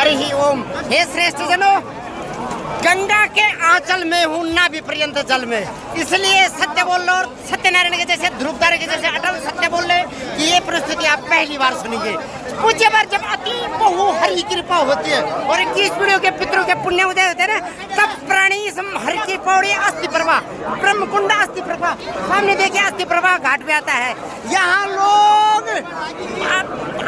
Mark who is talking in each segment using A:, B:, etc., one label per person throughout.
A: हरि ही ओम। हे श्रेष्ठ जनों, गंगा के आंचल में हूँ ना विपर्यंत जल में, इसलिए सत्य बोल लो। और सत्यनारायण के जैसे, ध्रुवतारा के जैसे अटल सत्य बोल रहे कि ये परिस्थिति आप पहली बार सुनेंगे। पूज्य बार जब अति बहु हरि कृपा होती है और 21 पीढ़ियों के पितरों के पुण्य उदय होते हैं ना, तब प्राणी हरि की पौड़ी अस्थि प्रभा, ब्रह्मकुंड अस्थि प्रभा, सामने देखिए अस्थि प्रभा घाट पे आता है। यहाँ लोग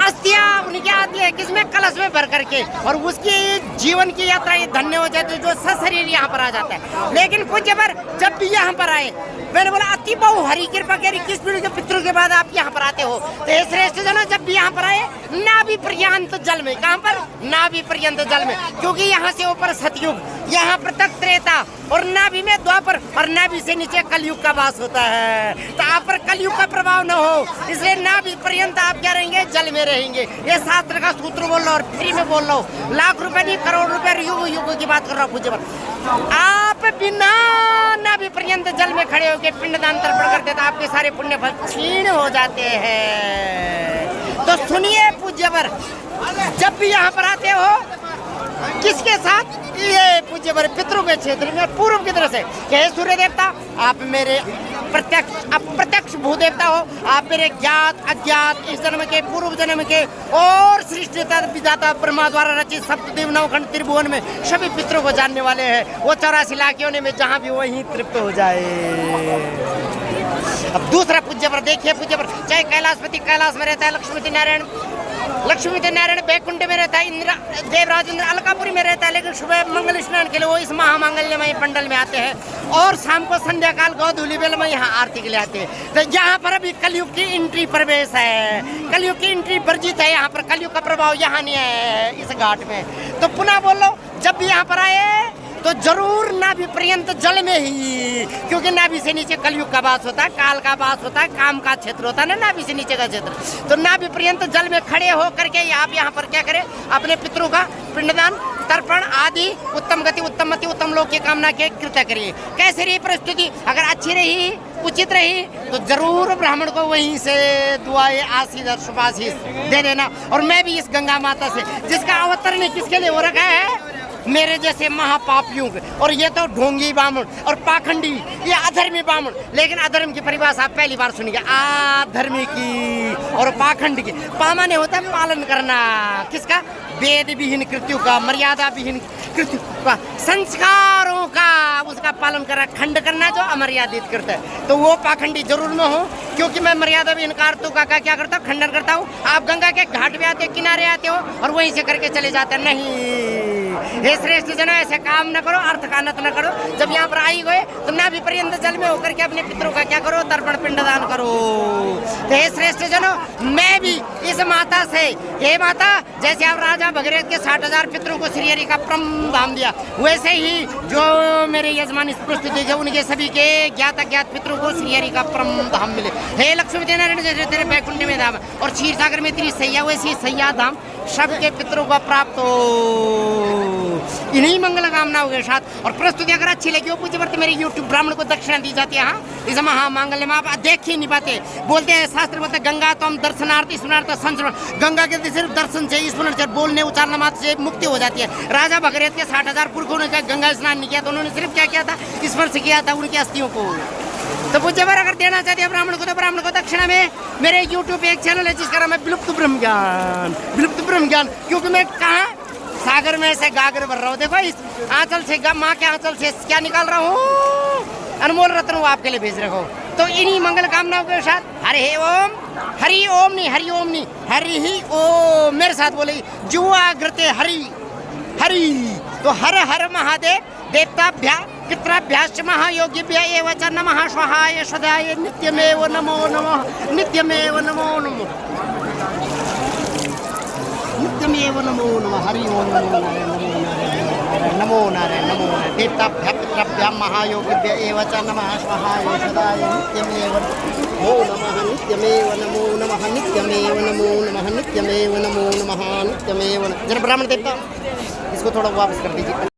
A: अस्थियां उनकी आती है किसमें, कलश में भर करके, और उसकी जीवन की यात्रा ये धन्य हो जाती है जो सशरीर यहाँ पर आ जाता है। लेकिन पूज्य पर जब भी यहाँ पर आए, मैंने बोला अति बहु हरि कृपा के 21 पीढ़ी के पितरों के बाद आप यहाँ पर आते हो, तो ये श्रेष्ठ जनों जब भी यहाँ पर आए नाभि पर्यंत जल में, कहाँ पर, नाभि पर्यंत जल में, क्योंकि यहाँ से ऊपर सतयुग, यहाँ पर तक त्रेता, और नाभि में द्वापर, और नाभि से नीचे कलयुग का वास होता है। तो आप पर कलयुग का प्रभाव न हो, इसलिए नाभि पर्यंत आप क्या रहेंगे, जल में रहेंगे। ये शास्त्र का सूत्र बोल रहा हूँ और फ्री में बोल रहा हूँ, लाख रुपए नहीं करोड़ रुपए, युग युग की बात कर रहा हूँ। पूज्य आप बिना नाभि पर्यंत जल में खड़े होकर पिंडदान तर्पण करते तो आपके सारे पुण्य फल क्षीण हो जाते हैं। तो सुनिए पूज्यवर, जब भी यहाँ पर आते हो किसके साथ, ये पूज्यवर पितरों के क्षेत्र में पूर्व की तरफ से, हे सूर्य देवता आप मेरे अप्रत्यक्ष भूदेवता हो, आप मेरे ज्ञात अज्ञात इस जन्म के, पूर्व जन्म के और सृष्टिता विधाता ब्रह्मा द्वारा रचित सप्तदेव नवखंड त्रिभुवन में सभी पितरों को जानने वाले हैं। वो 84 लाख योनि में जहाँ भी वहीं तृप्त हो जाए। अब दूसरा पूज्यवर देखिए, पूज्यवर चाहे कैलाशपति कैलाश में रहता है, लक्ष्मीपति नारायण बैकुंठ में रहता है, देवराज इंद्र अलकापुरी में रहता है, लेकिन सुबह मंगल स्नान के लिए वो इस महामांगल्यमय पंडल में आते हैं और शाम को संध्या काल गौधूली बेल में यहाँ आरती के लिए आते हैं। तो यहाँ पर अभी कलयुग की एंट्री प्रवेश है, कलयुग की एंट्री वर्जित है, यहाँ पर कलयुग का प्रभाव यहाँ नहीं है इस घाट में। तो पुनः बोलो, जब भी यहाँ पर आए तो जरूर नाभि पर्यंत जल में ही, क्योंकि नाभि से नीचे कलयुग का वास होता है, काल का वास होता है, काम का क्षेत्र होता है ना नाभि से नीचे का क्षेत्र। तो नाभि पर्यंत जल में खड़े हो करके आप यहाँ पर क्या करें, अपने पितरों का पिंडदान तर्पण आदि उत्तम गति उत्तम मति उत्तम लोक की कामना के कृत्य करिए। कैसे रही परिस्थिति, अगर अच्छी रही उचित रही तो जरूर ब्राह्मण को वहीं से दुआएं आशीष और शुभाशीष दे देना। और मैं भी इस गंगा माता से, जिसका अवतरण किसके लिए हो रखा है, मेरे जैसे महापापियों के, और ये तो ढोंगी ब्राह्मण और पाखंडी, ये अधर्मी ब्राह्मण। लेकिन अधर्म की परिभाषा आप पहली बार सुनिए, अधर्मी की और पाखंड की। पामाने होता है पालन करना, किसका, वेद विहीन कृत्यु का, मर्यादा विहीन कृत्यु का, संस्कारों का उसका पालन करा, खंड करना जो अमर्यादित करता है, तो वो पाखंडी जरूर में हो, क्योंकि मैं मर्यादा विहीन कारतों का क्या करता हूँ, खंडन करता हूँ। आप गंगा के घाट पे आते हो, किनारे आते हो और वहीं से करके चले जाते हैं। नहीं, हे श्रेष्ठ जनों ऐसे काम न करो, अर्थ का अनर्थ न करो। जब यहाँ पर आई गए तो नाभि पर्यंत जल में होकर के अपने पितरों का क्या करो, तर्पण पिंडदान करो। तो हे श्रेष्ठ जनों, मैं भी इस माता से, हे माता जैसे आप राजा भगीरथ के 60,000 पितरों को श्री हरि का परम धाम दिया, वैसे ही जो मेरे यजमान इस परिस्थिति के उनके सभी के ज्ञात अज्ञात पितरों को श्री हरि का परम धाम मिले। हे लक्ष्मीपति नारायण जैसे तेरे बैकुंठ में धाम और क्षीर सागर में तेरी सैया, वैसी सैया धाम सबके पितरों को प्राप्त हो। इन्हीं मंगल कामनाओं के साथ। और प्रस्तुति अगर अच्छी लगी हो पूज्य वर्त मेरे YouTube ब्राह्मण को दक्षिणा दी जाती है। हाँ, इस महामांगल्य में आप देख ही नहीं पाते, बोलते हैं शास्त्र बोलते गंगा तो हम दर्शनार्थ स्मरणार्थ संस्मरण, गंगा के सिर्फ दर्शन से स्मरण से बोलने उच्चारण मात्र से मुक्ति हो जाती है। राजा भगीरथ के 60,000 पुरखों ने गंगा स्नान नहीं किया, तो उन्होंने सिर्फ क्या किया था, स्पर्श किया था उनकी अस्थियों को। तो पूज्य वर अगर देना चाहते हैं ब्राह्मण को, तो ब्राह्मण को दक्षिणा में मेरे YouTube पे एक चैनल है जिसका नाम है विलुप्त ब्रह्म ज्ञान, क्योंकि मैं कहाँ सागर में से गागर भर रहा हूँ। देखो इस आंचल से, माँ के आंचल से क्या निकाल रहा हूँ, अनमोल रत्न वो आपके लिए भेज रखा हूँ। तो इन्हीं मंगल कामनाओं के साथ हरि ओम, हरि ओम नहीं, हरि ओम नहीं, हरि ही ओम मेरे साथ बोले, जुआ घृते हरि हरि। तो हर हर महादेव देवताभ्या पितराभ्याश्च महायोगिभ्य एव च नमः स्वाहाय सदाय नित्यमेव नमो नमः, नित्यमेव नमो नमः, नित्यमेव नमो नमः। हरि ओम नमो नारायण नमो नारायण देवताभ्या पितराभ्या महायोगिभ्य एव च नमः स्वाहाय सदाय नित्यमेव नमो नमः, नित्यमेव नमो नमः, नित्यमेव नमो नमः, नित्यमेव नमो नमः, नित्यमेव। जरा ब्राह्मण देवता इसको थोड़ा वापस कर दीजिए।